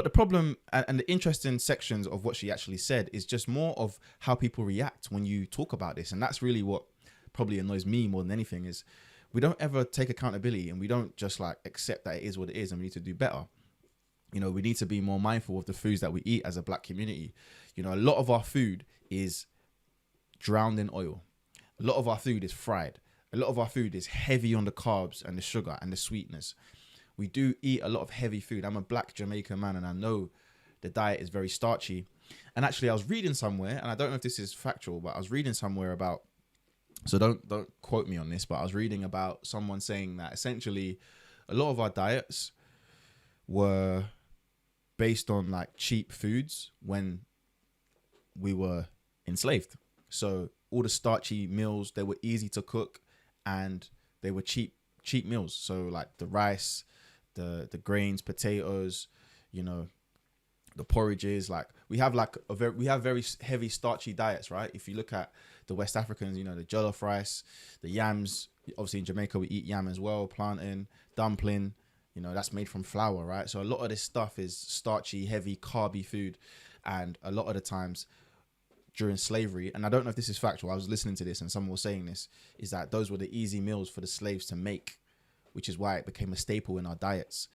the problem and the interesting sections of what she actually said is just more of how people react when you talk about this. And that's really what probably annoys me more than anything, is we don't ever take accountability, and we don't just like accept that it is what it is and we need to do better. You know, we need to be more mindful of the foods that we eat as a black community. You know, a lot of our food is drowned in oil. A lot of our food is fried. A lot of our food is heavy on the carbs and the sugar and the sweetness. We do eat a lot of heavy food. I'm a Black Jamaican man, and I know the diet is very starchy. And actually, I was reading somewhere, and I don't know if this is factual, but I was reading somewhere about, so don't quote me on this, but I was reading about someone saying that essentially a lot of our diets were based on like cheap foods when we were enslaved. So all the starchy meals, they were easy to cook and they were cheap meals. So like the rice, the grains, potatoes, you know, the porridges. Like we have very heavy starchy diets, right? If you look at the West Africans, you know, the Jollof rice, the yams. Obviously in Jamaica we eat yam as well, plantain, dumpling. You know, that's made from flour, right? So a lot of this stuff is starchy, heavy, carby food. And a lot of the times during slavery, and I don't know if this is factual, I was listening to this and someone was saying this, is that those were the easy meals for the slaves to make, which is why it became a staple in our diets.